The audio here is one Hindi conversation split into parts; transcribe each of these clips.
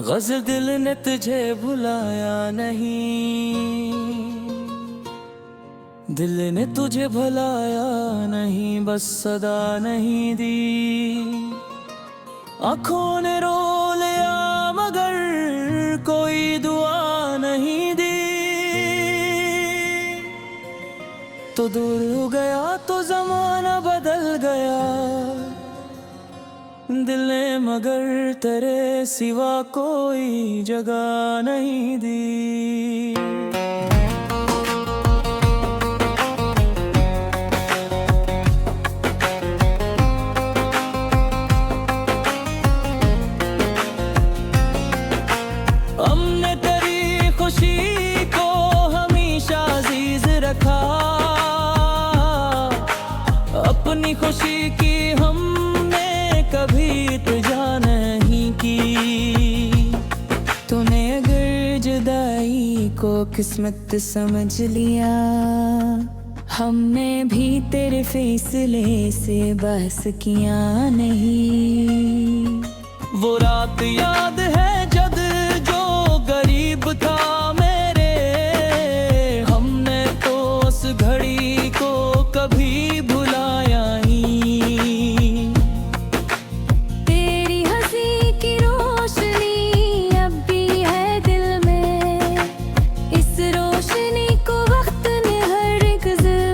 गज़ल दिल ने तुझे भुलाया नहीं, दिल ने तुझे भुलाया नहीं, बस सदा नहीं दी। आँखों ने रो लिया मगर कोई दुआ नहीं दी। तो दूर हो गया तो ज़माना बदल गया, दिल ने मगर तेरे सिवा कोई जगह नहीं दी। हमने तेरी खुशी को हमेशा अजीज रखा, अपनी खुशी की हमने कभी तुझा नहीं की। तूने अगर जुदाई को किस्मत समझ लिया, हमने भी तेरे फैसले से बहस किया नहीं। वो रात याद है जब जो गरीब था मेरे, हमने तो उस घड़ी को कभी भुलाया नहीं। तेरी हंसी की रोशनी अब भी है दिल में, इस रोशनी को वक्त ने हर एक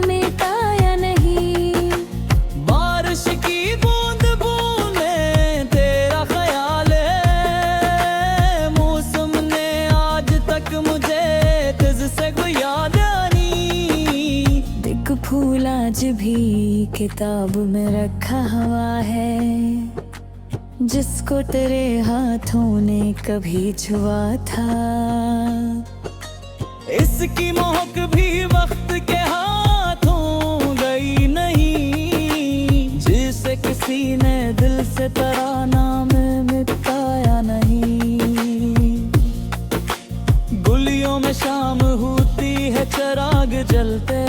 मिटाया नहीं। बारिश की बूंद बूंदे तेरा ख्याल है, मौसम ने आज तक मुझे तुझसे कोई याद नहीं। दिख फूल आज भी किताब में रखा हुआ है, जिसको तेरे हाथों ने कभी छुआ था। इसकी महक भी वक्त के हाथों गई नहीं, जिसे किसी ने दिल से तराना में मिटाया नहीं। गुलियों में शाम होती है चराग जलते,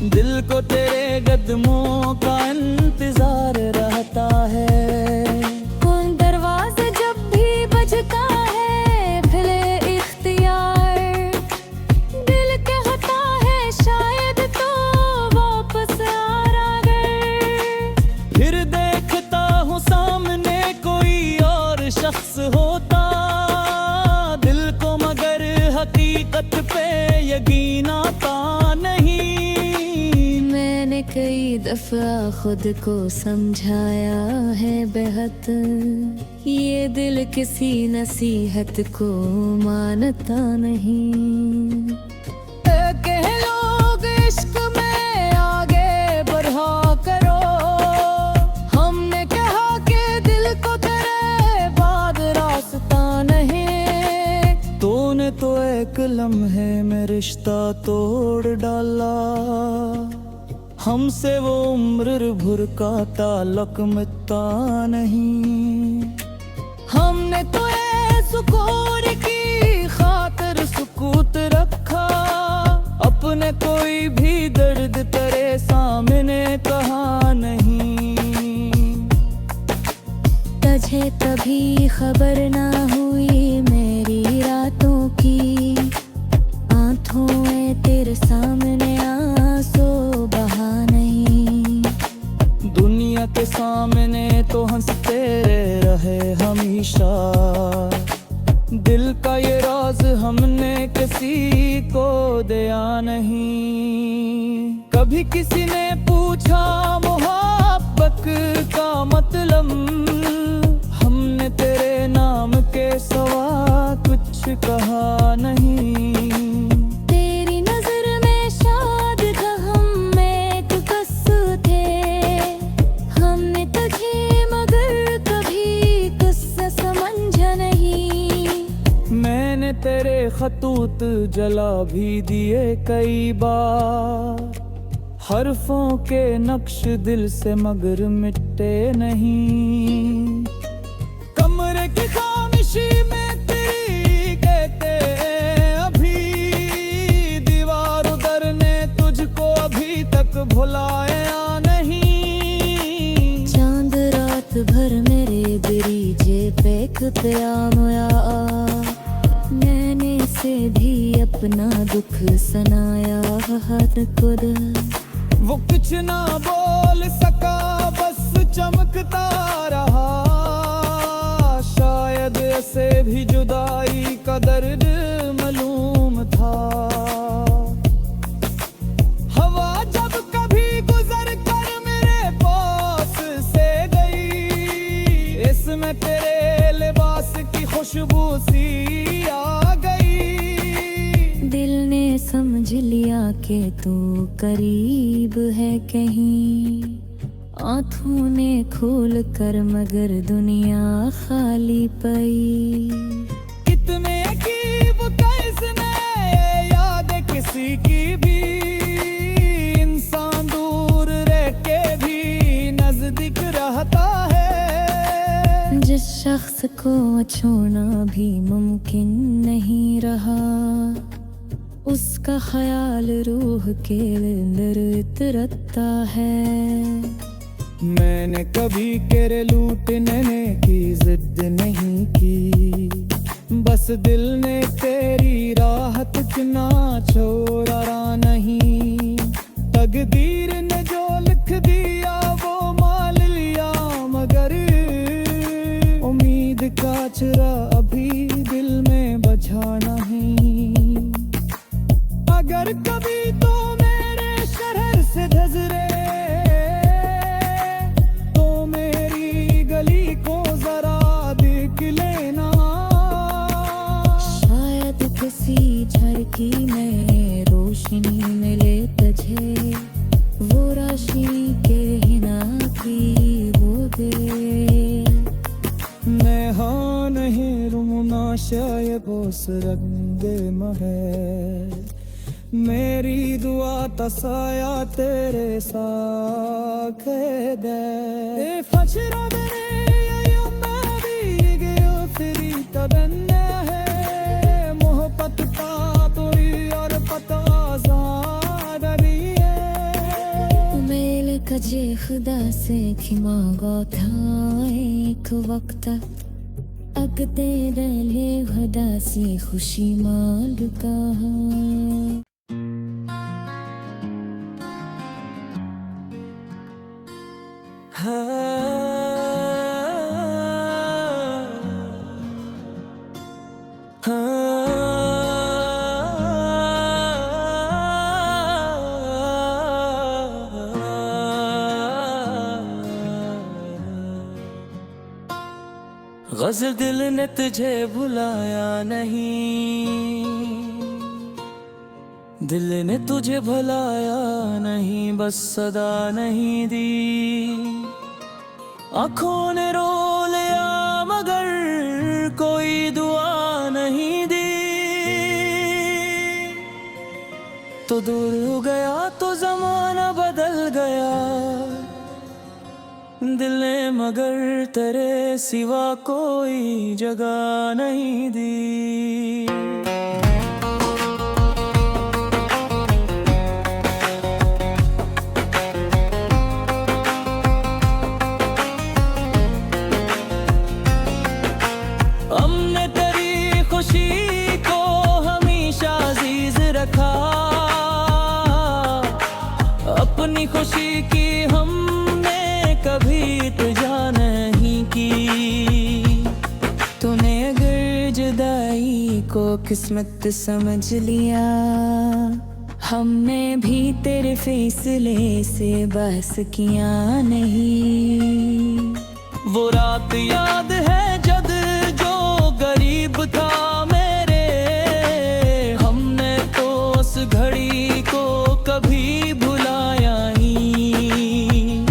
दिल को तेरे कदमों का इंतजार रहता है। उन दरवाजे जब भी बजता है फिले इख्तियार, दिल कहता है शायद तो वापस आ अगर। फिर देखता हूँ सामने कोई और शख्स होता, दिल को मगर हकीकत पे यकीन आता नहीं। मैंने कई दफा खुद को समझाया है बेहद, ये दिल किसी नसीहत को मानता नहीं। कह लोग इश्क में आगे बढ़ा करो, हमने कहा कि दिल को तेरे बाद रास्ता नहीं। तूने तो एक लम्हे में रिश्ता तोड़ डाला, हमसे वो उम्र भर का ताल्लुक मिटता नहीं। हमने तो सुकून की खातिर सुकूत रखा, अपने कोई भी दर्द तेरे सामने कहा नहीं। तुझे कभी खबर ना हुई मेरी रातों की, आंखों में तेरे सामने आंसू बहा नहीं। दुनिया के सामने तो हंसते रहे हमेशा, दिल का ये राज हमने किसी को दिया नहीं। कभी किसी ने पूछा मोहब्बत का मतलब, हमने तेरे नाम के सवा कुछ कहा नहीं। तेरी नजर में शाद था हम एक कस्सू थे, हमने तुझे मगर कभी गुस्सा समझा नहीं। मैंने तेरे खतूत जला भी दिए कई बार, हरफों के नक्श दिल से मगर मिटते नहीं। कमरे की खामोशी में तेरी कहते अभी, दीवार उधर ने तुझको अभी तक भुलाया नहीं। चांद रात भर मेरे दरीजे पे कतया मोया, मैंने से भी अपना दुख सुनाया हर खुद। वो कुछ ना बोल सका बस चमकता रहा, शायद ऐसे भी जुदाई का दर्द मालूम था। हवा जब कभी गुजर कर मेरे पास से गई, इसमें तेरे लिबास की खुशबू सी आ गई। दिल ने समझ लिया कि तू करीब है कहीं, आँखों ने खोल कर मगर दुनिया खाली पई। कितने अजीब कैसने याद किसी की भी, इंसान दूर रह के भी नजदीक रहता है। जिस शख्स को छोड़ना भी मुमकिन नहीं रहा, उसका ख्याल रूह के अंदर उतरता है। मैंने कभी तेरे लूटने की जिद नहीं की, बस दिल ने तेरी राहत ना छोड़ा नहीं। तकदीर ने जो लिख दिया वो मान लिया, मगर उम्मीद का चिरा अभी दिल में बझा नहीं। अगर कभी तो मेरे शहर से गुजरे तो मेरी गली को जरा देख लेना। शायद किसी झरकी में रोशनी मिले तुझे, वो रोशनी के हिना की वो दे। मैं हाँ नहीं रुमना शायद बोस रंगे महे, मेरी दुआ तसाया तेरे साथ दे। फचरा मेरे भी गयो तेरी तबन्ना है, मोहब्बत का तोरी और पता ज़ादरी है। मेल कजे खुदा से खिमागा था एक वक्त, अगते रहे खुदा से खुशी मांग कहा। गज़ल दिल ने तुझे भुलाया नहीं, दिल ने तुझे भुलाया नहीं, बस सदा नहीं दी। आँखों ने रो लिया मगर कोई दुआ नहीं दी। तो दूर हो गया तो जमाना बदल गया, दिल ने मगर तेरे सिवा कोई जगह नहीं दी। हमने तेरी खुशी को हमेशा अजीज रखा, अपनी खुशी की हमने कभी तुझा नहीं की। तूने अगर जुदाई को किस्मत समझ लिया, हमने भी तेरे फैसले से बहस किया नहीं। वो रात याद है जब जो गरीब था मेरे, हमने तो उस घड़ी को कभी भुलाया नहीं।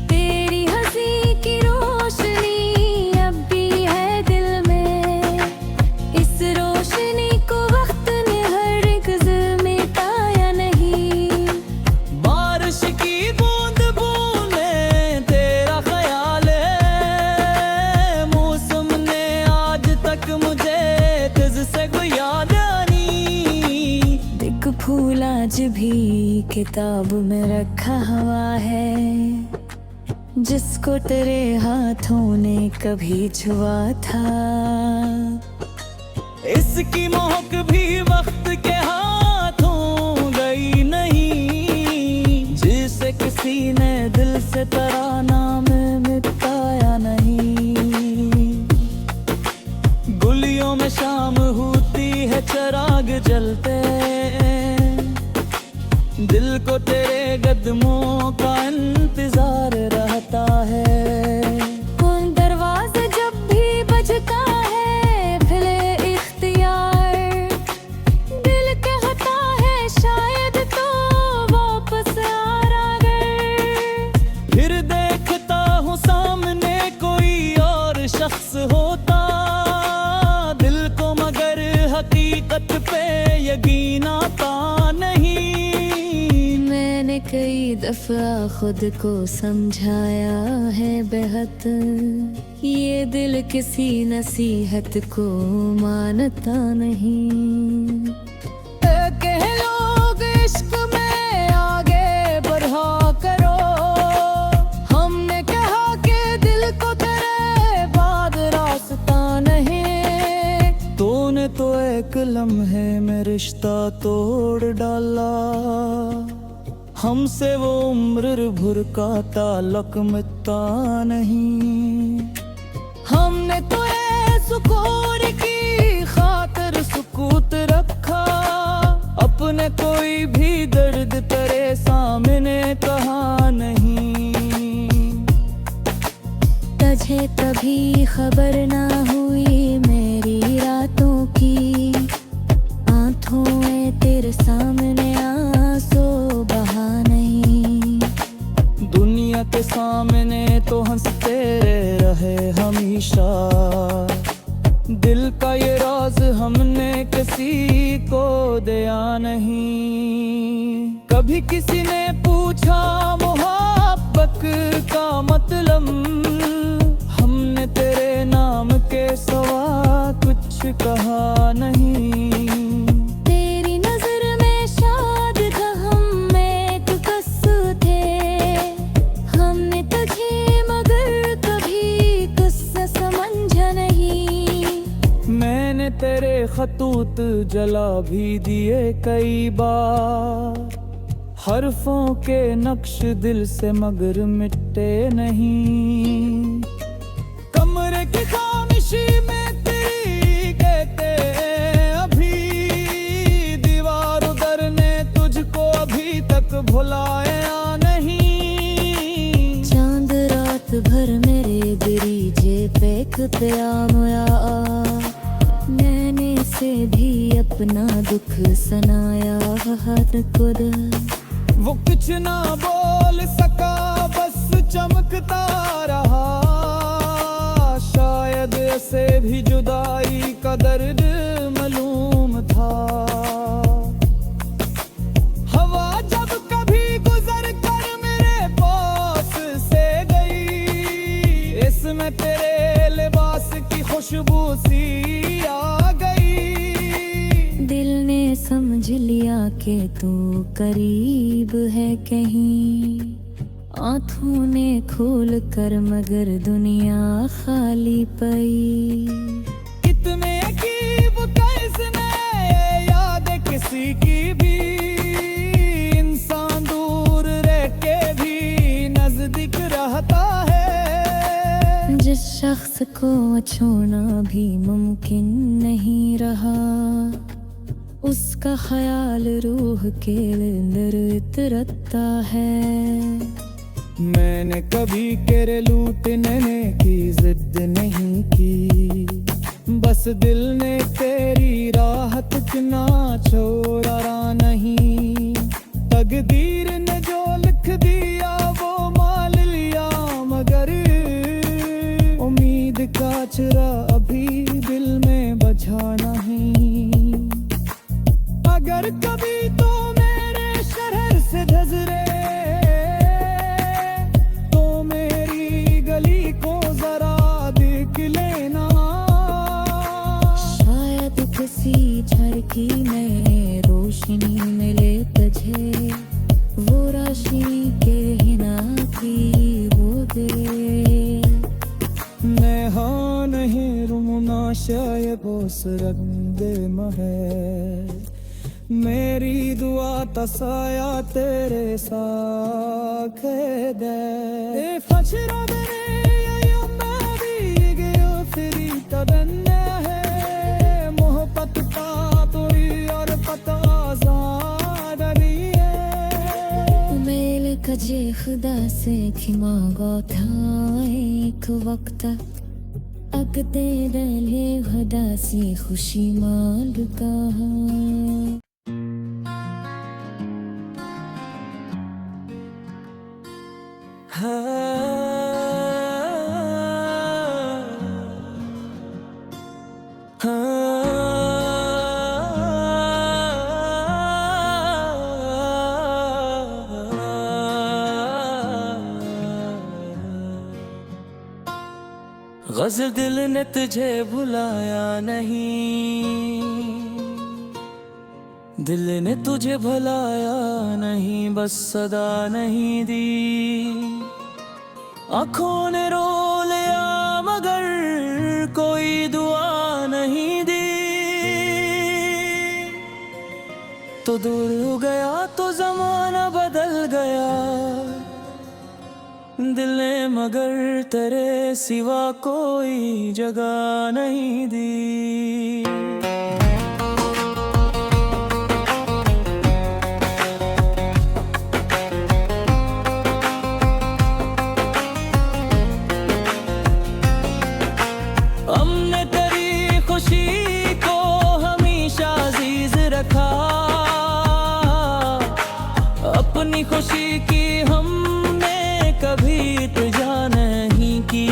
तेरी हंसी की रोशनी अब भी है दिल में, इस रोशनी को वक्त ने हरगिज़ मिटाया नहीं। फूल आज भी किताब में रखा हुआ है, जिसको तेरे हाथों ने कभी छुआ था। इसकी महक भी वक्त के हाथों गई नहीं, जिसे किसी ने दिल से तराना में मिटाया नहीं। गुलियों में शाम होती है चराग जलते, दिल को तेरे कदमों का इंतजार रहता है। उन दरवाज़ा जब भी बजता है फिले इख्तियार, दिल कहता है शायद तो वापस आ रहा है। फिर देखता हूँ सामने कोई और शख्स होता, दिल को मगर हकीकत पे यकीन आता नहीं। मैंने कई दफा खुद को समझाया है बेहद, ये दिल किसी नसीहत को मानता नहीं। कह लोग इश्क में आगे बढ़ा करो, हमने कहा कि दिल को तेरे बाद रास्ता नहीं। तूने तो एक लम्हे में रिश्ता तोड़ डाला, हमसे वो उम्र भर का ताल्लुक मिटता नहीं। हमने तो ये सुकून की खातिर सुकूत रखा, अपने कोई भी दर्द तेरे सामने कहा नहीं। तुझे कभी खबर ना हुई मेरी रातों की, आंखों में तेरे सामने आंसू बहा नहीं। दुनिया के सामने तो हंसते रहे हमेशा, दिल का ये राज हमने किसी को दिया नहीं। कभी किसी ने पूछा मोहब्बत का मतलब, हमने तेरे नाम के सिवा कुछ कहा नहीं। तेरी नजर में शायद हम एक कस्सू थे, हमने तुझे मगर कभी गुस्सा समझा नहीं। मैंने तेरे खतूत जला भी दिए कई बार, हरफों के नक्श दिल से मगर मिटते नहीं। कमरे की खामोशी में तेरी कहते अभी, दीवार उधर ने तुझको अभी तक भुलाया नहीं। चांद रात भर मेरे दरीजे पे कतया मोया, मैंने से भी अपना दुख सुनाया हर खुद। वो कुछ ना बोल सका बस चमकता रहा, शायद ऐसे भी जुदाई का दर्द मालूम था। हवा जब कभी गुजर कर मेरे पास से गई, इसमें तेरे लिबास की खुशबू सी आ गई। दिल ने समझ लिया कि तू करीब है कहीं, आँखों ने खोल कर मगर दुनिया खाली पई। कितने अजीब कैसने याद किसी की भी, इंसान दूर रह के भी नजदीक रहता है। जिस शख्स को छोड़ना भी मुमकिन नहीं रहा, उसका ख्याल रूह के अंदर उतरता है। मैंने कभी तेरे लूटने की जिद नहीं की, बस दिल ने तेरी राहत ना छोड़ा नहीं। तकदीर ने जो लिख दिया वो मान लिया, मगर उम्मीद का चिरा अभी दिल में बझा नहीं। अगर कभी तो मेरे शहर से गुजरे, झरकी में रोशनी मिले बस रख दे महे मेरी दुआ तसाया तेरे साखे दे फचरा मोहब्बत का तुरी और पता मेल कजे खुदा से खिमागो था एक वक्त अगते दले खुदा सी खुशी माल कहा गज़ल दिल ने तुझे भुलाया नहीं, दिल ने तुझे भुलाया नहीं, बस सदा नहीं दी। आँखों ने रो लिया मगर कोई दुआ नहीं दी। तो दूर हो गया तो ज़माना बदल गया, दिल ने मगर तेरे सिवा कोई जगह नहीं दी। हमने तेरी खुशी को हमेशा अजीज रखा, अपनी खुशी की हमने कभी तुझा नहीं की।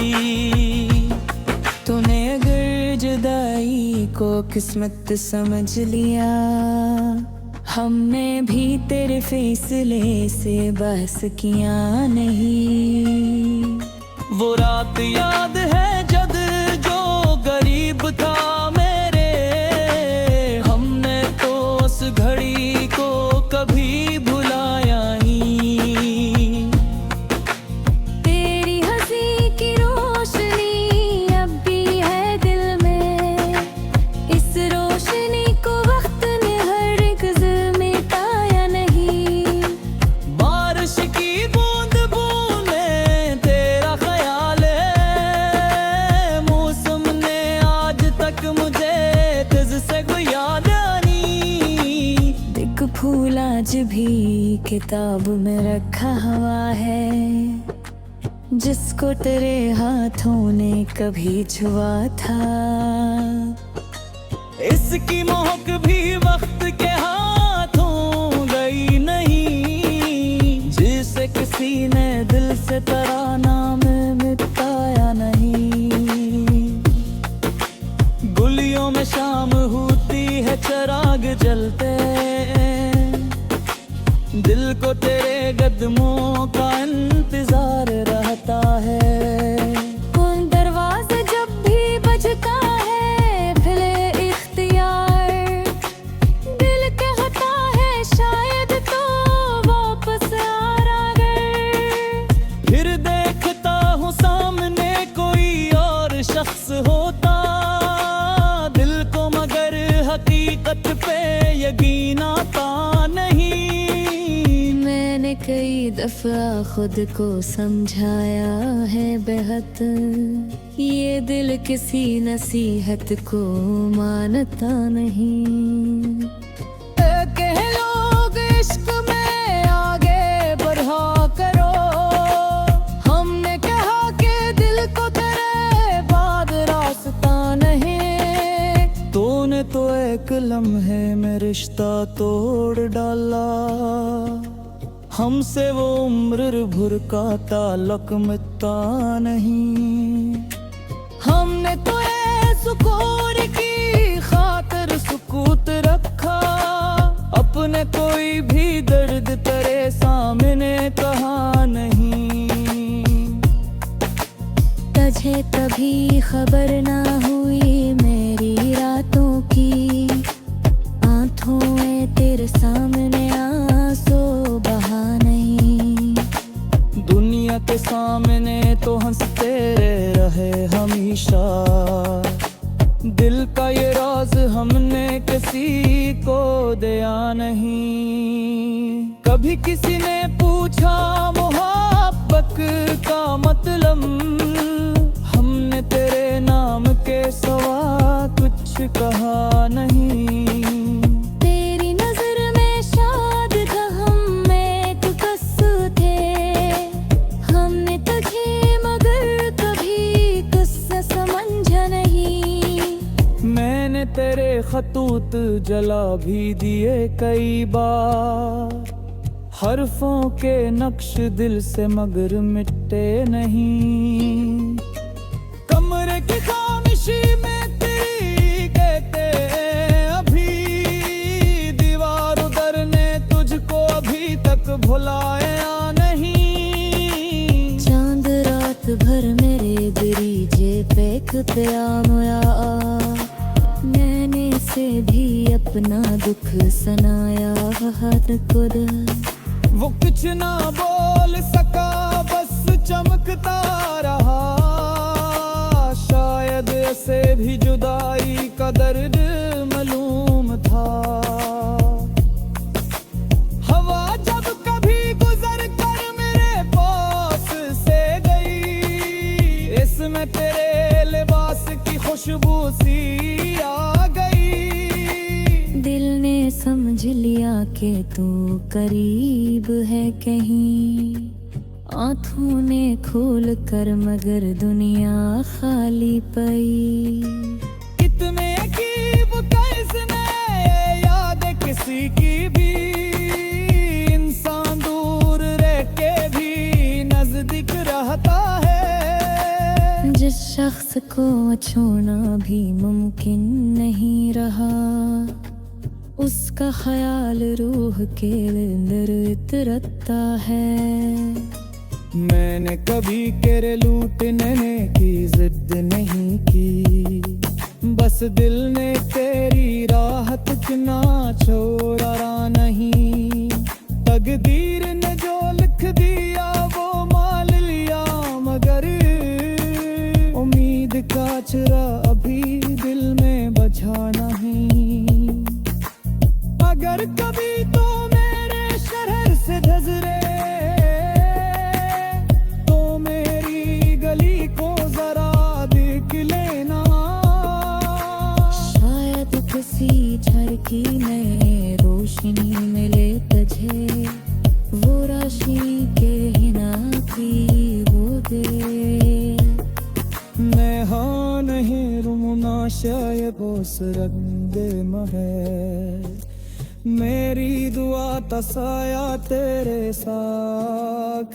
तूने अगर जुदाई को किस्मत समझ लिया, हमने भी तेरे फैसले से बहस किया नहीं। वो रात याद है जब जो गरीब था मेरे, हमने तो उस घड़ी को कभी भुलाया नहीं। तेरी हंसी की रोशनी अब भी है दिल में, इस रोशनी को वक्त ने हरगिज़ मिटाया नहीं। बारिश की बूंद बूंदे तेरा ख्याल है, मौसम ने आज तक मुझे तुझ से कोई याद नहीं। दिख फूल आज भी किताब में रखा हुआ है, जिसको तेरे हाथों ने कभी छुआ था। इसकी महक भी वक्त के हाथों गई नहीं, जिसे किसी ने दिल से तराना में मिटाया नहीं। गुलियों में शाम होती है चराग जलते, दिल को तेरे कदमों का इंतजार रहता है। कौन दरवाजा जब भी बजता है फिले इख्तियार, दिल कहता है शायद तो वापस आ रहा है। फिर देखता हूँ सामने कोई और शख्स होता, दिल को मगर हकीकत पे यकीन आता नहीं। मैंने कई दफा खुद को समझाया है बेहद, ये दिल किसी नसीहत को मानता नहीं। कह लोग इश्क में आगे बढ़ा करो, हमने कहा कि दिल को तेरे बाद रास्ता नहीं। तूने तो एक लम्हे में रिश्ता तोड़ डाला, हमसे वो उम्र भर का ताल्लुक मिटता नहीं। हमने तो सुकून की खातिर सुकूत रखा, अपने कोई भी दर्द तेरे सामने कहा नहीं। तुझे कभी खबर ना हुई मेरी रातों की, आंखों में तेरे सामने आंसू बहा नहीं। दुनिया के सामने तो हंसते रहे हमेशा, दिल का ये राज हमने किसी को दिया नहीं। कभी किसी ने पूछा मोहब्बत का मतलब, हमने तेरे नाम के सिवा कुछ कहा नहीं। तेरी नजर में शाद था हम में तो कसू थे, हमने तुझे मगर कभी गुस्सा समझा नहीं। मैंने तेरे खतूत जला भी दिए कई बार, हरफों के नक्श दिल से मगर मिटे नहीं। कमरे की खामोशी में तेरी कहते अभी, दीवार उधर ने तुझको अभी तक भुलाया नहीं। चांद रात भर मेरे दरीजे पे खुतिया मोया, मैंने से भी अपना दुख सुनाया हर खुद। वो कुछ ना बोल सका बस चमकता रहा, शायद ऐसे भी जुदाई का दर्द मालूम था। हवा जब कभी गुजर कर मेरे पास से गई, इसमें तेरे लिबास की खुशबू सी आ गई। दिल ने समझ लिया कि तू करीब है कहीं, आँखों ने खोल कर मगर दुनिया खाली पई। कितने अकीब कैसने याद किसी की भी, इंसान दूर रह के भी नजदीक रहता है। जिस शख्स को छोड़ना भी मुमकिन नहीं रहा, उसका ख्याल रूह के अंदर इतरता है। मैंने कभी तेरे लूटने की जिद नहीं की, बस दिल ने तेरी राहत ना छोड़ा नहीं। तकदीर ने जो लिख दिया वो मान लिया, मगर उम्मीद का चिरा अभी दिल में बचा नहीं। अगर कभी तो मेरे शहर से नजरे, तो मेरी गली को जरा देख लेना। शायद किसी झरकी में रोशनी मिले तुझे, वो रोशनी के हिना की वो दे। मैं हाँ नहीं रूना शायद बोस रंदे महे, मेरी दुआ तसाया तेरे साथ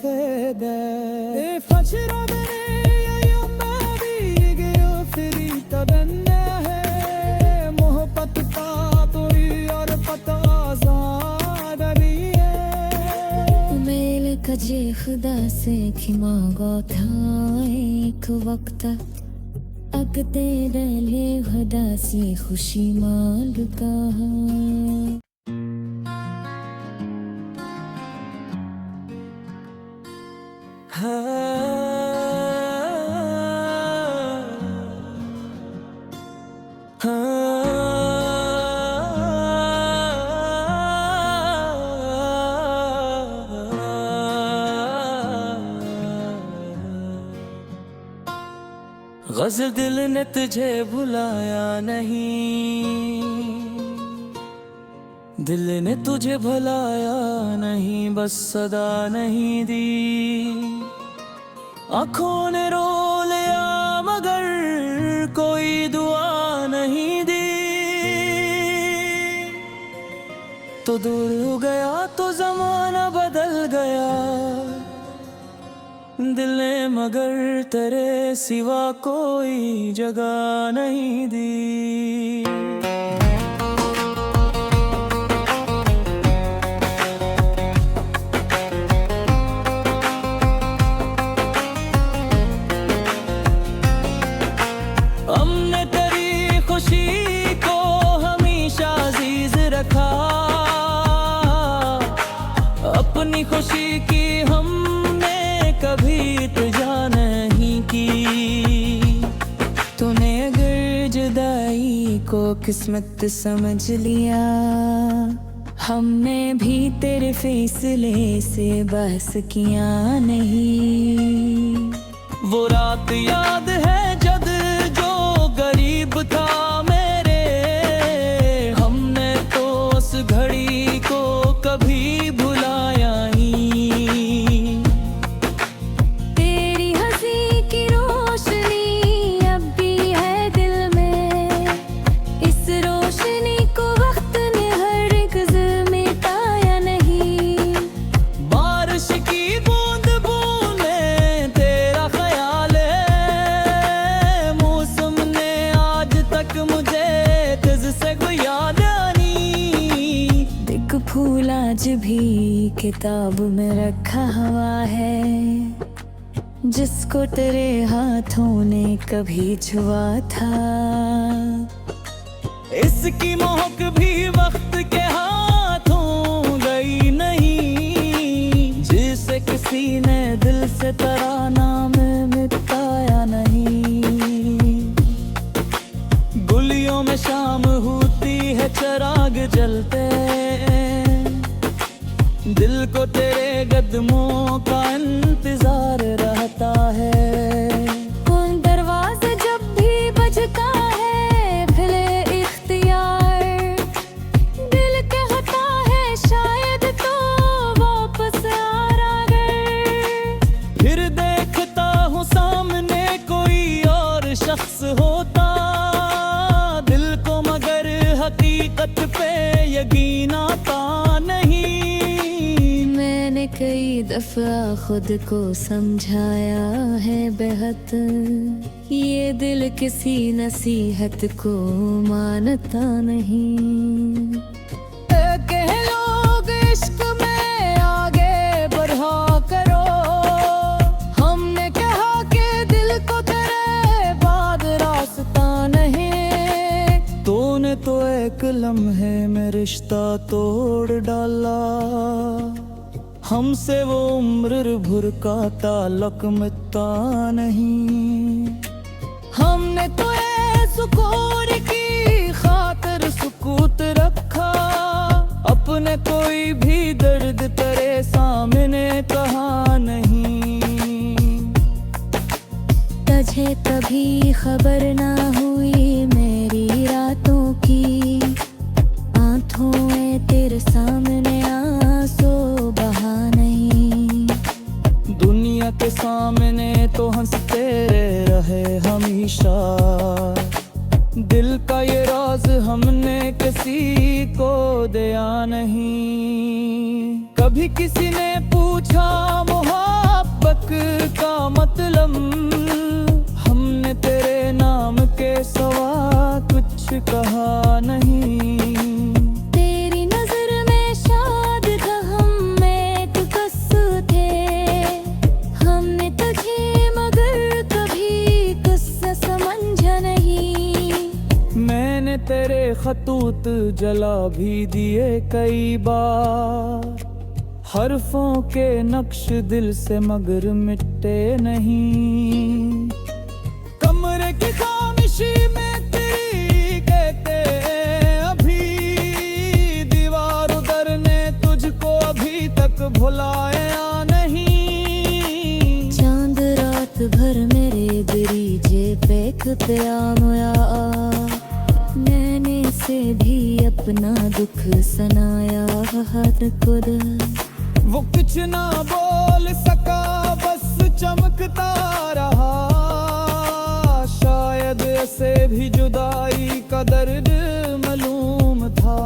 दे। फचरा मेरे यम्मा भी गयो फिरी तबन्ने है, मोहब्बत का तोरी और पता ज़ादरी है। मेल कजे खुदा से खिमा गो था एक वक्त, अगते डले खुदा सी खुशी माल का। गज़ल दिल ने तुझे भुलाया नहीं, दिल ने तुझे भुलाया नहीं, बस सदा नहीं दी। आँखों ने रो लिया मगर कोई दुआ नहीं दी। तो दूर हो गया तो ज़माना बदल गया, दिल ने मगर तेरे सिवा कोई जगह नहीं दी। हमने तेरी खुशी को हमेशा अजीज रखा, अपनी खुशी की हमने कभी तुझा नहीं की। तूने अगर जुदाई को किस्मत समझ लिया। हमने भी तेरे फैसले से बहस किया नहीं। वो रात याद है जब जो गरीब था मेरे, हमने तो उस घड़ी को कभी भुलाया नहीं। तेरी हंसी की रोशनी अब भी है दिल में, इस रोशनी को वक्त ने हरगिज़ मिटाया नहीं। बारिश की बूंद बूंद में तेरा ख्याल है, मौसम ने आज तक मुझे तुझसे कोई याद नहीं। एक फूल आज भी किताब में रखा हुआ है, जिसको तेरे हाथों ने कभी छुआ था। इसकी महक भी वक्त के हाथों गई नहीं, जिसे किसी ने दिल से तराना में मिटाया नहीं। गुलियों में शाम होती है चिराग जलते, दिल को तेरे कदमों का इंतजार रहता है। उन दरवाज़े जब भी बजता है फिले इख्तियार, दिल कहता है शायद तो वापस आ अगर। फिर देखता हूँ सामने कोई और शख्स होता, दिल को मगर हकीकत पे यकीन आता नहीं। मैंने कई दफा खुद को समझाया है बेहद, ये दिल किसी नसीहत को मानता नहीं। कह लोग इश्क में आगे बढ़ा करो, हमने कहा कि दिल को तेरे बाद रास्ता नहीं। तूने तो एक लम्हे में रिश्ता तोड़ डाला, हमसे वो उम्र भर का ताल्लुक मिटता नहीं। हमने तो ये सुकून की खातिर सुकूत रखा, अपने कोई भी दर्द तेरे सामने कहा नहीं। तुझे कभी खबर ना हुई मेरी रातों की, आंखों में तेरे सामने आंसू बहा नहीं। दुनिया के सामने तो हंसते रहे हमेशा, दिल का ये राज हमने किसी को दिया नहीं। कभी किसी ने पूछा मोहब्बत का मतलब, हमने तेरे नाम के सवा कुछ कहा नहीं। तेरी नजर में शाद था हम एक कस्सू थे, हमने तुझे मगर कभी गुस्सा समझा नहीं। मैंने तेरे खतूत जला भी दिए कई बार, हरफों के नक्श दिल से मगर मिटे नहीं। कमरे की खामोशी में तेरी कहते अभी, दीवार उधर ने तुझको अभी तक भुलाया नहीं। चांद रात भर मेरे दरीजे पे खुदा मोया, मैंने से भी अपना दुख सुनाया हर खुद। वो कुछ ना बोल सका बस चमकता रहा, शायद ऐसे भी जुदाई का दर्द मालूम था।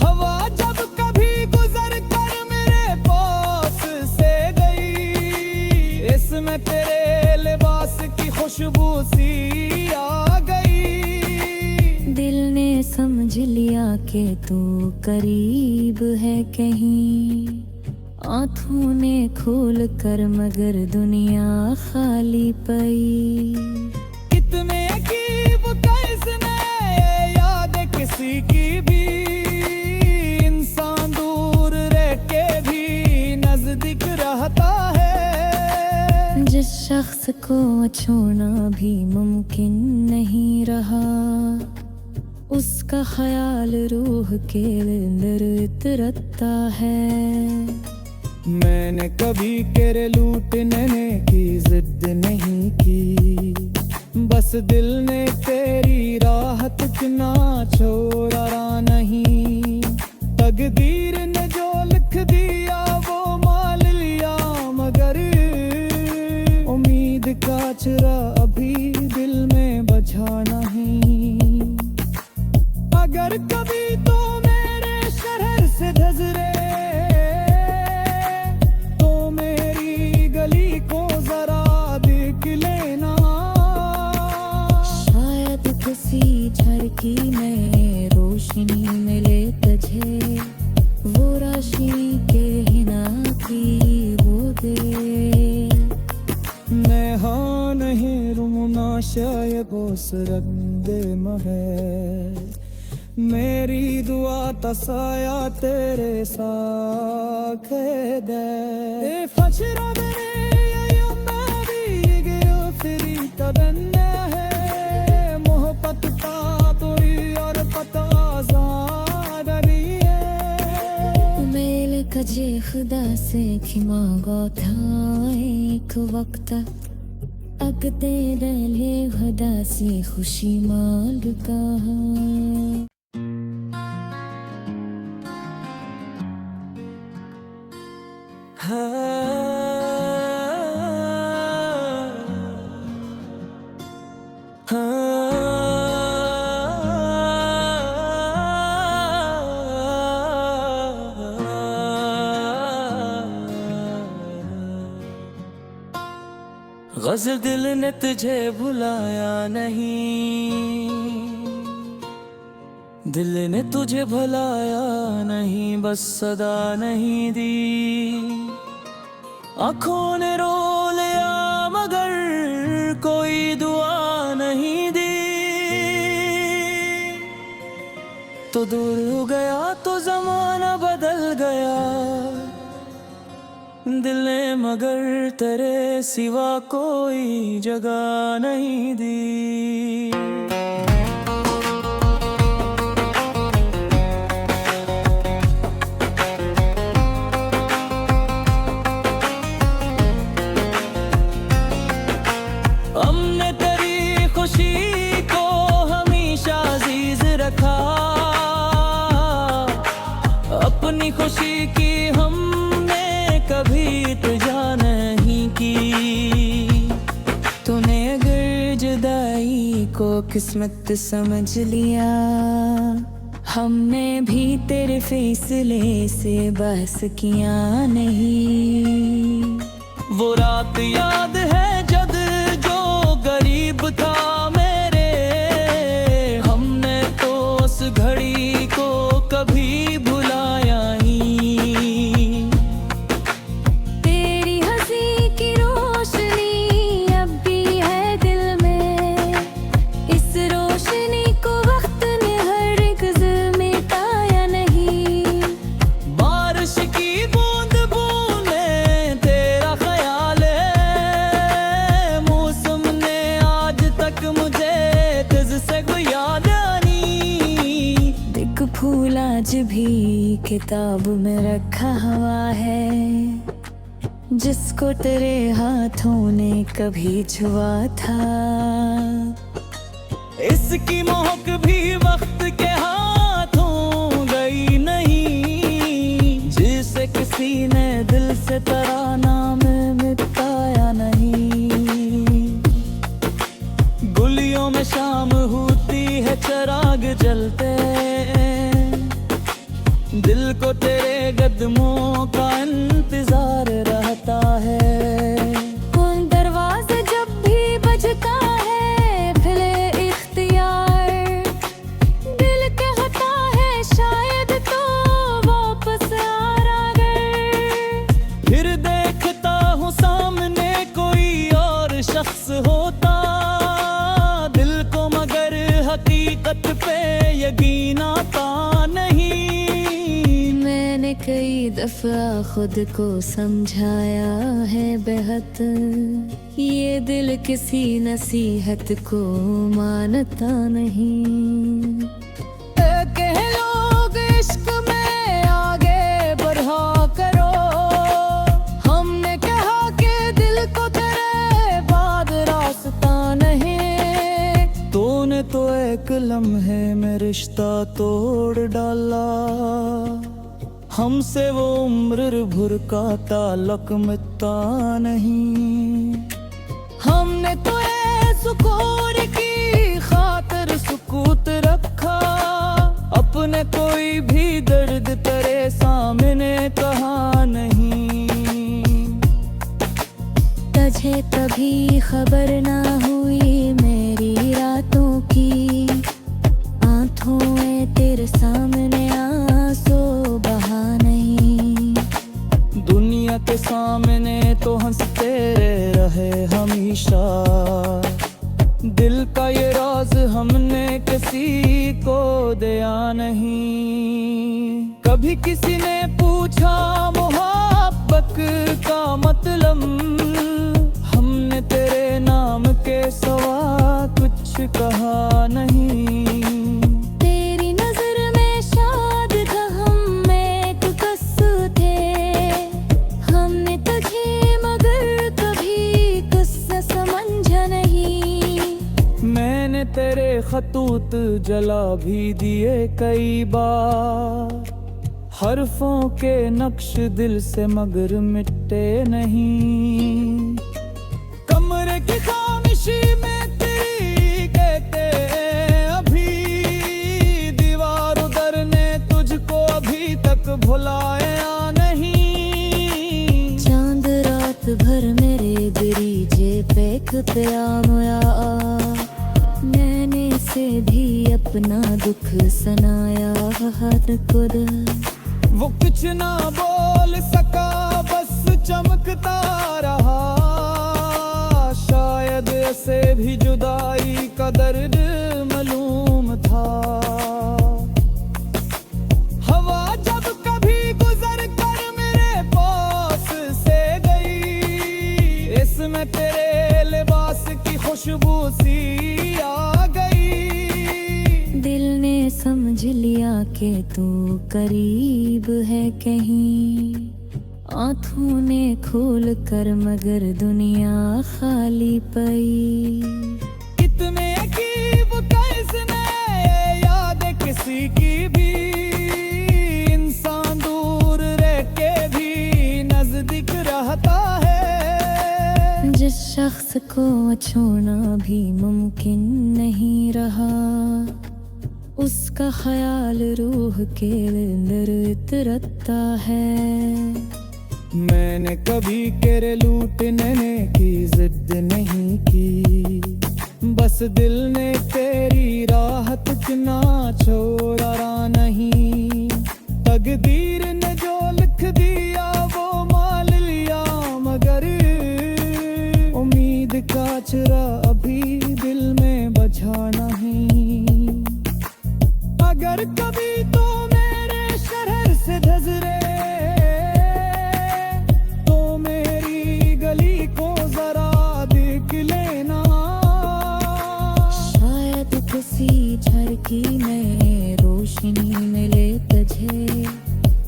हवा जब कभी गुजर कर मेरे पास से गई, इसमें तेरे लिबास की खुशबू सी आ गई। दिल ने समझ लिया कि तू करीब है कहीं, आँखों ने खोल कर मगर दुनिया खाली पई। कितने अकीब कैसने याद किसी की भी, इंसान दूर रह के भी नजदीक रहता है। जिस शख्स को छोड़ना भी मुमकिन नहीं रहा, उसका ख्याल रूह के अंदर इतरता है। मैंने कभी तेरे लूटने की जिद नहीं की, बस दिल ने तेरी राहत ना छोड़ा नहीं। तकदीर ने जो लिख दिया वो मान लिया, मगर उम्मीद का चिरा अभी दिल में बुझा नहीं। अगर कभी तो मेरे शहर से गुजरे तो मेरी गली को जरा देख लेना। शायद किसी झरकी में रोशनी मिले तुझे, वो रोशनी के हिना की वो दे। मैं हाँ नहीं रुमना शायद वो सरंदे महे, मेरी दुआ तसाया तेरे साथ दे। फचरा मेरे यमुना भी फिरी तबन्ना है, मोहब्बत का तोरी और पता ज़ादरी है। मेल कजे खुदा से खिमा गो था एक वक्त, अगते दले खुदा से खुशी मांग कहा। गज़ल दिल ने तुझे भुलाया नहीं, दिल ने तुझे भुलाया नहीं, बस सदा नहीं दी। आँखों ने रो लिया मगर कोई दुआ नहीं दी। तो दूर हो गया तो ज़माना बदल गया, दिल ने मगर तेरे सिवा कोई जगह नहीं दी। हमने तेरी खुशी को हमेशा अजीज रखा, अपनी खुशी की हमने कभी तुझा नहीं की। तूने अगर जुदाई को किस्मत समझ लिया, हमने भी तेरे फैसले से बहस किया नहीं। वो रात याद है जब जो गरीब था मेरे, हमने तो उस घड़ी को कभी भुलाया नहीं। तेरी हंसी की रोशनी अब भी है दिल में, इस रोशनी को वक्त ने हरगिज़ मिटाया नहीं। बारिश की बूंद बूंदे तेरा ख्याल है, मौसम ने आज तक मुझे तुझसे कोई याद नहीं। दिख फूल आज भी किताब में रखा हुआ है, जिसको तेरे हाथों ने कभी छुआ था। इसकी महक भी वक्त के हाथों गई नहीं, जिसे किसी ने दिल से तराना में मिटाया नहीं। गुलियों में शाम होती है चराग जलते, दिल को तेरे कदमों का इंतजार रहता है। उन दरवाजे जब भी बजता है फिले इख्तियार, दिल कहता है शायद तो वापस आ रहा अगर। फिर देखता हूँ सामने कोई और शख्स होता, दिल को मगर हकीकत पे यकीन आता नहीं। मैंने कई दफा खुद को समझाया है बेहद, ये दिल किसी नसीहत को मानता नहीं। कह लोग इश्क में आगे बढ़ा करो, हमने कहा कि दिल को तेरे बाद रास्ता नहीं। तूने तो एक लम्हे में रिश्ता तोड़ डाला, हमसे वो उम्र भर का ताल्लुक मिटता नहीं। हमने तो ये सुकून की खातिर सुकूत रखा, अपने कोई भी दर्द तेरे सामने कहा नहीं। तुझे कभी खबर ना हुई मेरी रातों की, आंखों में तेरे सामने आंसू बहा नहीं। दुनिया के सामने तो हंसते रहे हमेशा, दिल का ये राज हमने किसी को दिया नहीं। कभी किसी ने पूछा मोहब्बत का मतलब, हमने तेरे नाम के सिवा कुछ कहा नहीं। तेरी नजर में शायद था हम एक कस्सू थे, हमने तुझे मगर कभी गुस्सा समझा नहीं। मैंने तेरे खतूत जला भी दिए कई बार, हरफों के नक्श दिल से मगर मिटते नहीं। कमरे की खामोशी में तेरी कहते अभी, दीवार उधर ने तुझको अभी तक भुलाया नहीं। चांद रात भर मेरे दरीजे पे कतया मोया, मैंने से भी अपना दुख सुनाया हर खुद। वो कुछ ना बोल सका बस चमकता रहा, शायद ऐसे भी जुदाई का दर्द मालूम था। हवा जब कभी गुजर कर मेरे पास से गई, इसमें तेरे लिबास की खुशबू सी आ गई। दिल ने समझ लिया कि तू करीब है कहीं, आँखों ने खोल कर मगर दुनिया खाली पई। कितने अजीब कैसने याद किसी की भी, इंसान दूर रह के भी नजदीक रहता है। जिस शख्स को छोड़ना भी मुमकिन नहीं रहा, उसका ख्याल रूह के अंदर उतरता है। मैंने कभी तेरे लूटने की जिद नहीं की, बस दिल ने तेरी राहत चुना छोड़ा नहीं। तकदीर ने जो लिख दिया वो मान लिया, मगर उम्मीद का चिरा अभी दिल में बचा नहीं। अगर कभी तो मेरे शहर से गुजरे, तो मेरी गली को जरा देख लेना। शायद किसी झरकी में रोशनी मिले तुझे,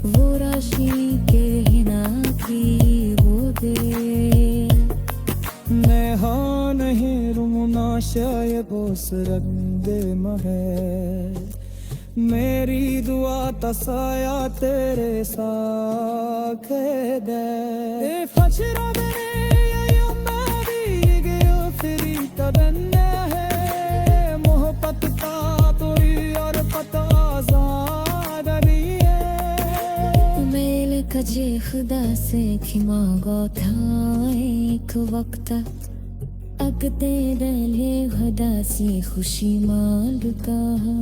वो रोशनी के हिना की वो दे। नेहा नहीं रुमना शायद बोस रंगे महर, मेरी दुआ तसाया तेरे साथ दे। फचरा मेरे ये गयो फिरी तदन्ने है, मोहब्बत का तोरी और पता आजाद भी है। मेल कजे खुदा से खिमागा था एक वक्त, अगते दले खुदा से खुशी मांगता है।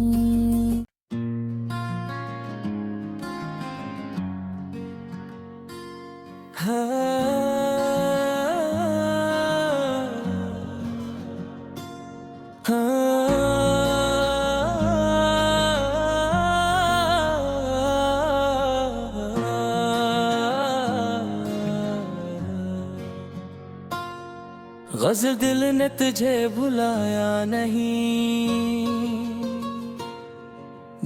गज़ल दिल ने तुझे भुलाया नहीं,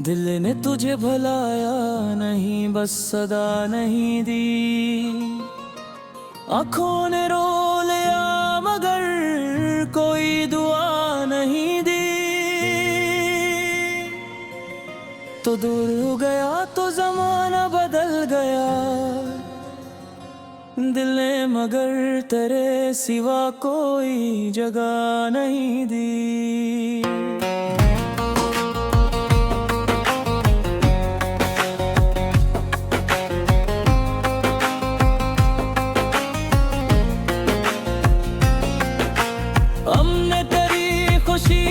दिल ने तुझे भुलाया नहीं, बस सदा नहीं दी। आँखों ने रो लिया मगर कोई दुआ नहीं दी। तो दूर हो गया तो ज़माना बदल गया, दिल ने मगर तेरे सिवा कोई जगह नहीं दी। हमने तेरी खुशी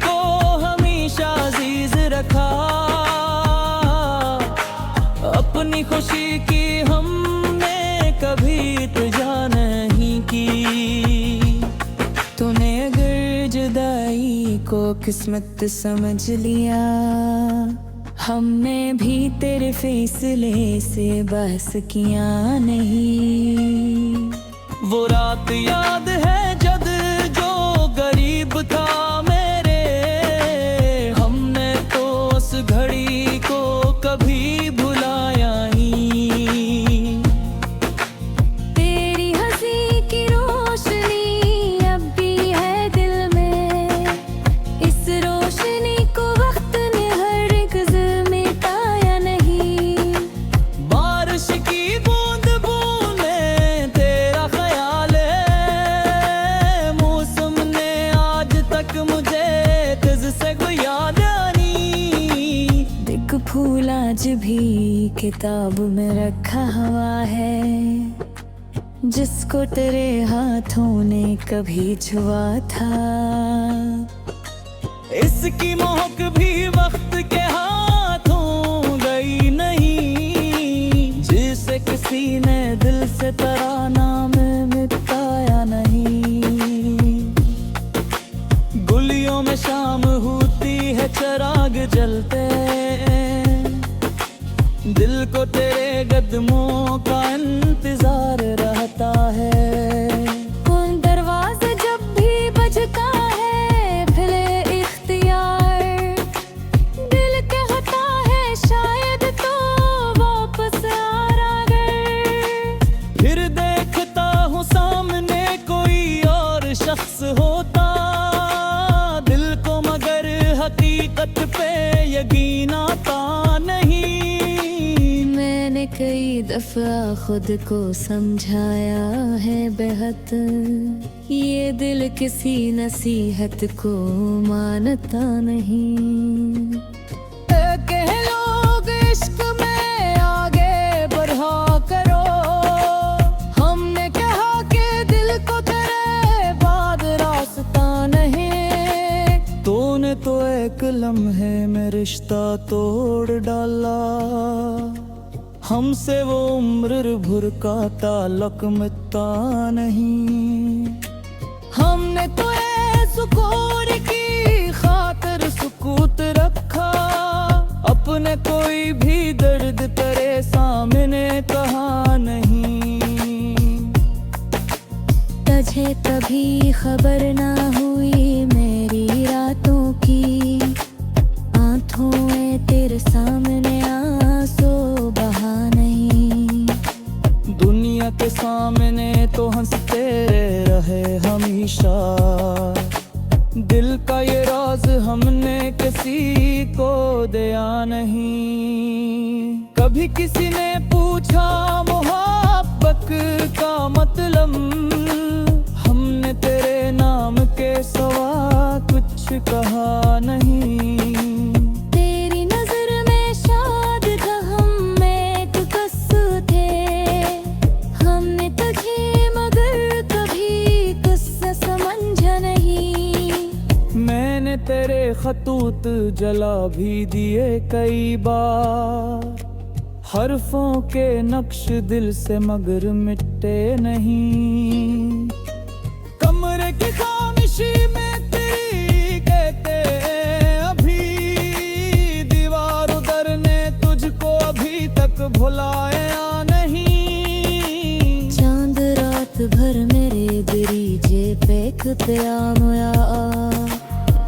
को हमेशा अजीज रखा, अपनी खुशी की हमने कभी तुझा नहीं की। तूने अगर जुदाई को किस्मत समझ लिया, हमने भी तेरे फैसले से बहस किया नहीं। वो रात याद है जब जो गरीब था मेरे, हमने तो उस घड़ी को कभी भुलाया नहीं। तेरी हंसी की रोशनी अब भी है दिल में, इस रोशनी को वक्त ने हरगिज़ मिटाया नहीं। बारिश की बूंद बूंदे तेरा ख्याल है, मौसम ने आज तक मुझे तुझसे कोई याद नहीं। एक फूल आज भी किताब में रखा हुआ है, जिसको तेरे हाथों ने कभी छुआ था। इसकी महक भी वक्त के हाथों गई नहीं, जिसे किसी ने दिल से तराना में मिटाया नहीं। गुलियों में शाम होती है चराग जलते, दिल को तेरे कदमों का इंतजार रहता है। कौन दरवाज़ा जब भी बजता है फिरे इख्तियार, दिल कहता है शायद तो वापस आ रहा अगर। फिर देखता हूँ सामने कोई और शख्स होता, दिल को मगर हकीकत पे यकीन आता नहीं। मैंने कई दफा खुद को समझाया है बेहद, ये दिल किसी नसीहत को मानता नहीं। कह लोग इश्क में आगे बढ़ा करो, हमने कहा कि दिल को तेरे बाद रास्ता नहीं। तूने तो एक लम्हे में रिश्ता तोड़ डाला, हमसे वो उम्र भर का ताल्लुक मिटता नहीं। हमने तो सुकून की खातिर सुकूत रखा, अपने कोई भी दर्द तेरे सामने कहा नहीं। तुझे कभी खबर ना हुई मेरी रातों की, आंखों में तेरे सामने आंसू बहा नहीं। दुनिया के सामने तो हंसते रहे हमेशा, दिल का ये राज हमने किसी को दिया नहीं। कभी किसी ने पूछा मोहब्बत का मतलब, हमने तेरे नाम के सवा कुछ कहा नहीं। तेरी नजर में शायद था हम एक कस्सू थे, हमने तुझे मगर कभी गुस्सा समझा नहीं। मैंने तेरे खतूत जला भी दिए कई बार, हरफों के नक्श दिल से मगर मिटे नहीं। कमरे की खामोशी में तेरी कहते अभी, दीवार उधर ने तुझको अभी तक भुलाया नहीं। चांद रात भर मेरे दरीजे पे एक क़याम आया,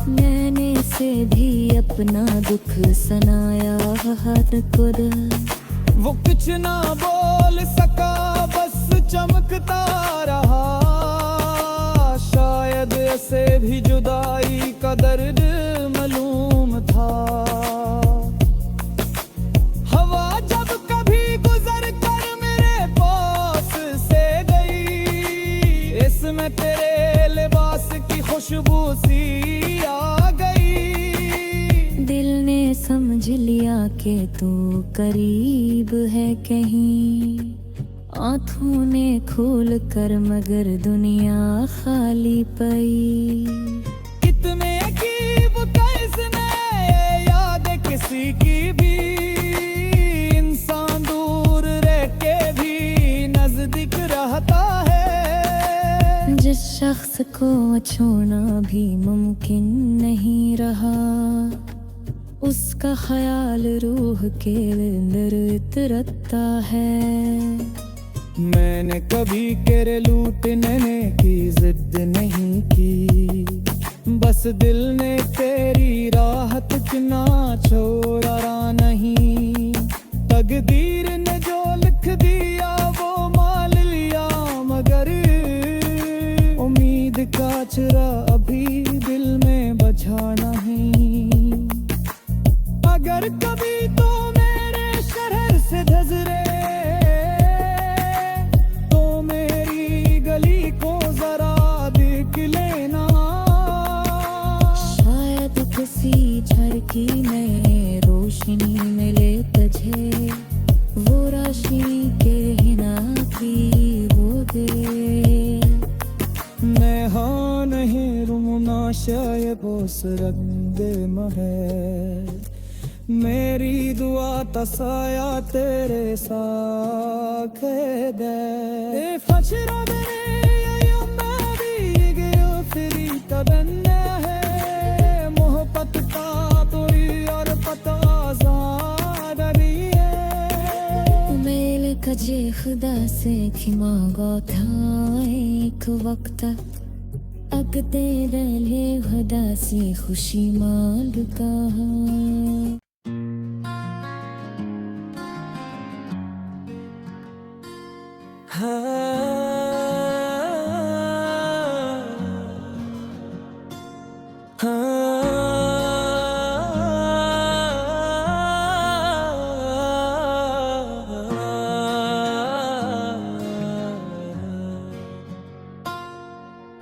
मैंने से भी अपना दुख सुनाया हर खुद। वो कुछ ना बोल सका, बस चमकता रहा। शायद ऐसे भी जुदाई का दर्द मालूम था। हवा जब कभी गुजर कर मेरे पास से गई, इसमें तेरे लिबास की खुशबू सी आ गई। दिल ने समझ लिया कि तू करीब है कहीं, आँखों ने खोल कर मगर दुनिया खाली पई। कितने की वो कैसने याद किसी की भी, इंसान दूर रह के भी नजदीक रहता है। जिस शख्स को छोड़ना भी मुमकिन नहीं रहा, उसका ख्याल रूह के अंदर इतरता है। मैंने कभी तेरे लूटने की जिद नहीं की, बस दिल ने तेरी राहत ना छोड़ा नहीं। तकदीर ने जो लिख दिया वो मान लिया, मगर उम्मीद का चिरा अभी दिल में बझा नहीं। अगर कभी तो मेरे शहर से गुजरे तो मेरी गली को जरा देख लेना। शायद किसी झरकी में रोशनी मिले तुझे, वो रोशनी के हिना की वो दे। नेहा नहीं रुमना शायद वो सरंदे महल, मेरी दुआ तसाया तेरे साथ दे। फचरा मेरे मैं भी गयो फिरी तबन्ना है, मोहब्बत का तोरी और पता आजाद भी है। मेल कजे खुदा से की मांगा था एक वक्त, अगते रहे खुदा से खुशी मांग कहा।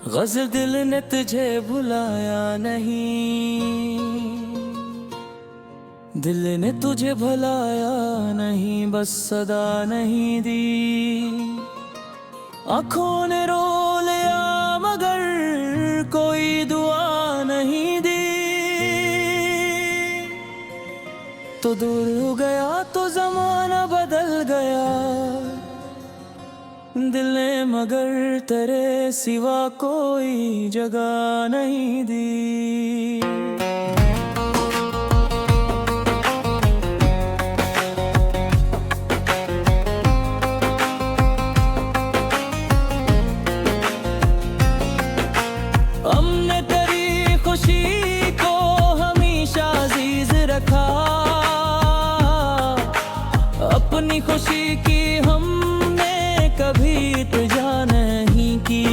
गज़ल दिल ने तुझे भुलाया नहीं, दिल ने तुझे भुलाया नहीं, बस सदा नहीं दी। आँखों ने रो लिया मगर कोई दुआ नहीं दी। तो दूर हो गया तो ज़माना बदल गया, दिल ने मगर तेरे सिवा कोई जगह नहीं दी। हमने तेरी खुशी को हमेशा अजीज रखा, अपनी खुशी की हमने कभी तुझा नहीं की।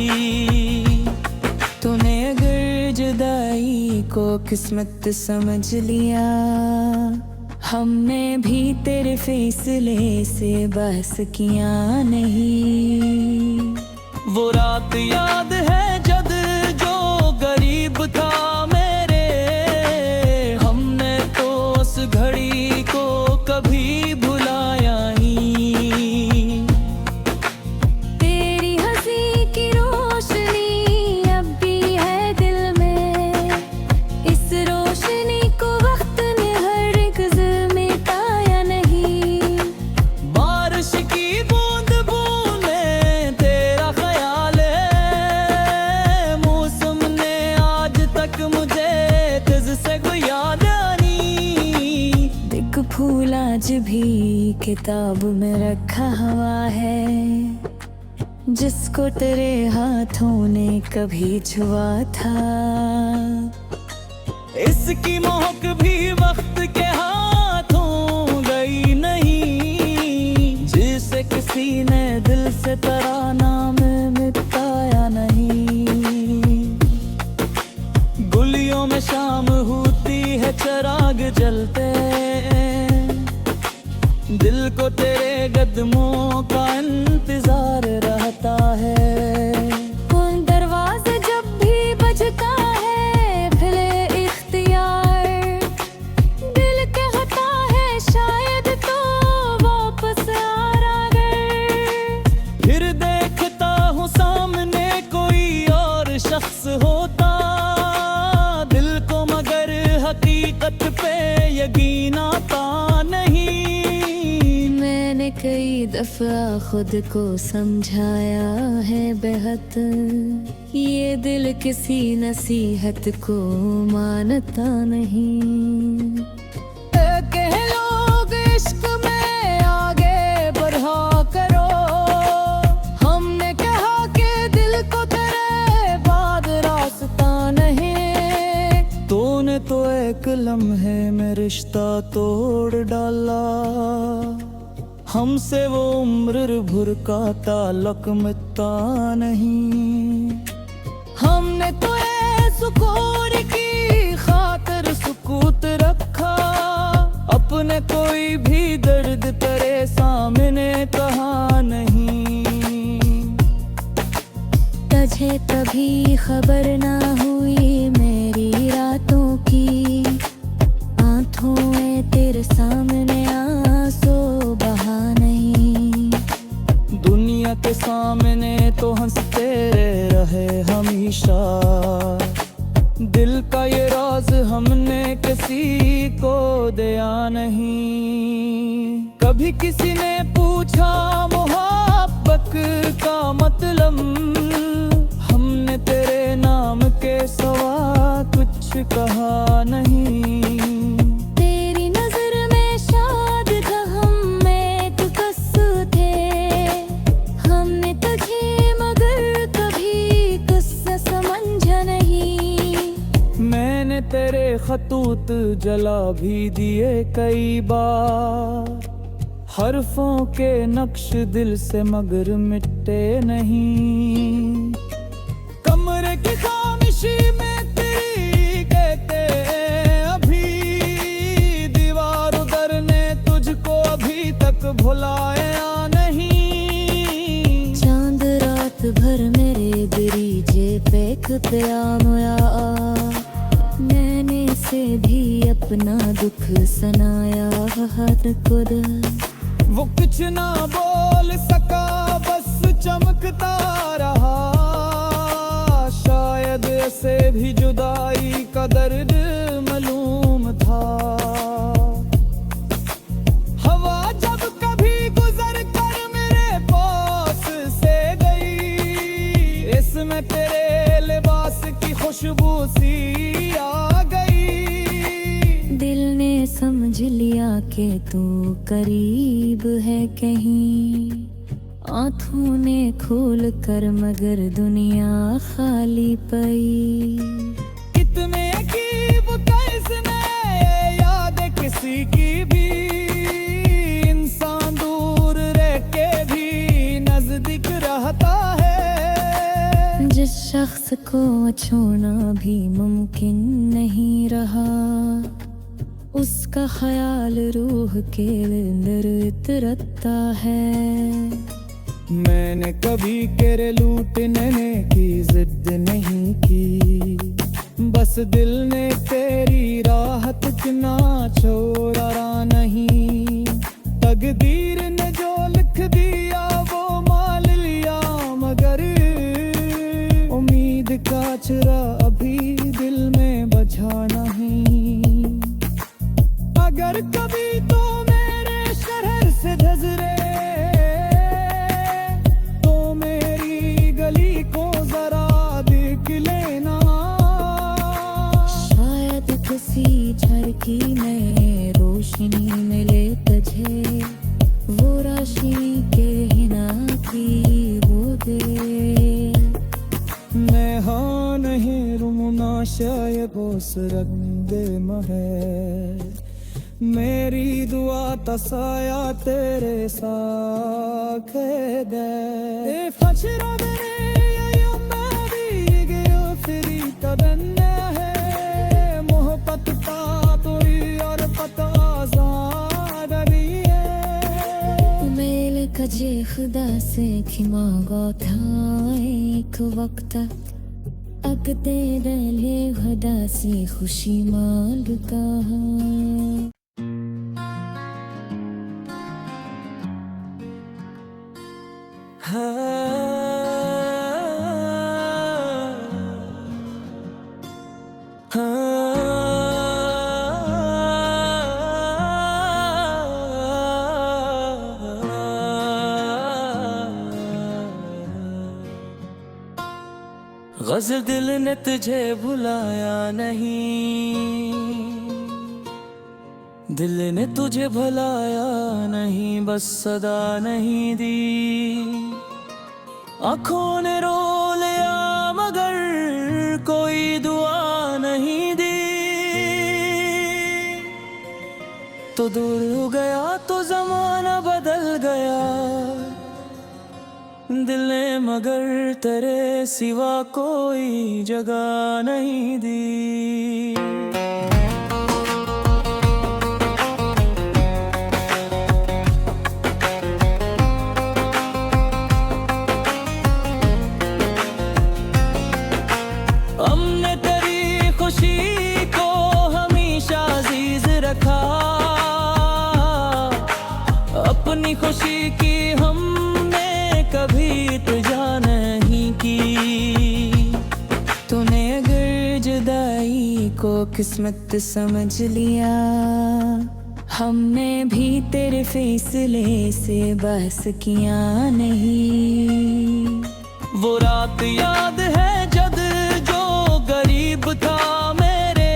तूने अगर जुदाई को किस्मत समझ लिया, हमने भी तेरे फैसले से बहस किया नहीं। वो रात याद है जब जो गरीब था मेरे, हमने तो उस घड़ी को कभी भुलाया नहीं। तेरी हंसी की रोशनी अब भी है दिल में, इस रोशनी को वक्त ने हरगिज़ मिटाया नहीं। बारिश की बूंद बूंदे तेरा ख्याल है, मौसम ने आज तक मुझे तुझसे कोई याद नहीं। दिख फूल आज भी किताब में रखा हुआ है, जिसको तेरे हाथों ने कभी छुआ था। इसकी महक भी वक्त के हाथों गई नहीं, जिसे किसी ने दिल से तराना में मिटाया नहीं। गुलियों में शाम होती है चिराग जलते, दिल को तेरे कदमों का इंतजार रहता है। उन दरवाजे जब भी बजता है फिले इख्तियार, दिल कहता है शायद तो वापस आ रहा है। फिर देखता हूँ सामने कोई और शख्स होता, दिल को मगर हकीकत पे यकीन आता नहीं। मैंने कई दफा खुद को समझाया है बेहद, ये दिल किसी नसीहत को मानता नहीं। कह लोग इश्क में आगे बढ़ा करो, हमने कहा कि दिल को तेरे बाद रास्ता नहीं। तूने तो एक लम्हे में रिश्ता तोड़ डाला, हमसे वो उम्र भर का ताल्लुक मिटता नहीं। हमने तो सुकून की खातिर सुकूत रखा, अपने कोई भी दर्द तेरे सामने कहा नहीं। तुझे कभी खबर ना हुई मेरी रातों की, आंखों में तेरे सामने आंसू बहा नहीं। दुनिया के सामने तो हंसते रहे हमेशा, दिल का ये राज हमने किसी को दिया नहीं। कभी किसी ने पूछा मोहब्बत का मतलब, हमने तेरे नाम के सिवा कुछ कहा नहीं। तेरी नजर में शाद था हम में तो कस्सू थे, हमने तुझे मगर कभी गुस्सा समझा नहीं। मैंने तेरे खतूत जला भी दिए कई बार, हरफों के नक्श दिल से मगर मिटे नहीं। कमरे की खामोशी में तेरी कहते अभी, दीवार उधर ने तुझको अभी तक भुलाया नहीं। चांद रात भर मेरे दरीजे पे खुदा मोया, मैंने से भी अपना दुख सुनाया हर खुद। वो कुछ ना बोल सका बस चमकता रहा, शायद ऐसे भी जुदाई का दर्द मालूम था। हवा जब कभी गुजर कर मेरे पास से गई, इसमें तेरे लिबास की खुशबू सी आ गई। दिल ने समझ लिया कि तू करीब है कहीं, आँखों ने खोल कर मगर दुनिया खाली पई। कितने अकीब कैसने याद किसी की भी, इंसान दूर रह के भी नजदीक रहता है। जिस शख्स को छोड़ना भी मुमकिन नहीं रहा, उसका ख्याल रूह के अंदर इतरता है। मैंने कभी तेरे लूटने की जिद नहीं की, बस दिल ने तेरी राहत ना छोड़ा नहीं। तकदीर ने जो लिख दिया वो मान लिया, मगर उम्मीद का चिरा अभी दिल में बझा नहीं। अगर कभी तो मेरे शहर से गुजरे तो मेरी गली को जरा देख लेना। शायद किसी झरकी में रोशनी मिले तुझे, वो उस रंगे महे मेरी दुआ तसाया तेरे साखे दे फचरा फिरी तदन्ने है मोहब्बत का तोरी और पता ज़ादरी है मेल कजे खुदा से खिमा गो था एक वक्त अगते डले खुदा से खुशी माल कहा गज़ल दिल ने तुझे भुलाया नहीं, दिल ने तुझे भुलाया नहीं, बस सदा नहीं दी। आँखों ने रो लिया मगर कोई दुआ नहीं दी। तो दूर हो गया तो ज़माना बदल गया, दिल ने मगर तेरे सिवा कोई जगह नहीं दी। हमने तेरी खुशी को हमेशा अजीज रखा, अपनी खुशी की हमने कभी तुझा नहीं की। तूने अगर जुदाई को किस्मत समझ लिया, हमने भी तेरे फैसले से बहस किया नहीं। वो रात याद है जब जो गरीब था मेरे,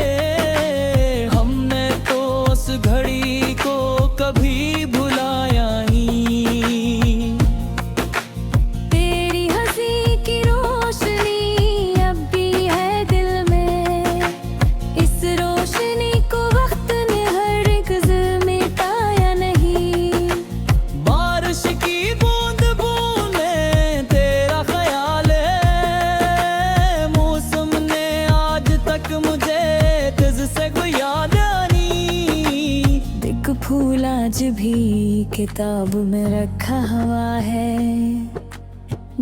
हमने तो उस घड़ी को कभी भुलाया नहीं। तेरी हंसी की रोशनी अब भी है दिल में, इस रोशनी को वक्त ने हरगिज़ मिटाया नहीं। बारिश की बूंद बूंद में तेरा ख्याल है, मौसम ने आज तक मुझे तुझसे कोई याद नहीं। दिख फूल आज भी किताब में रखा हुआ है,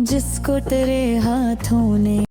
जिसको तेरे हाथों ने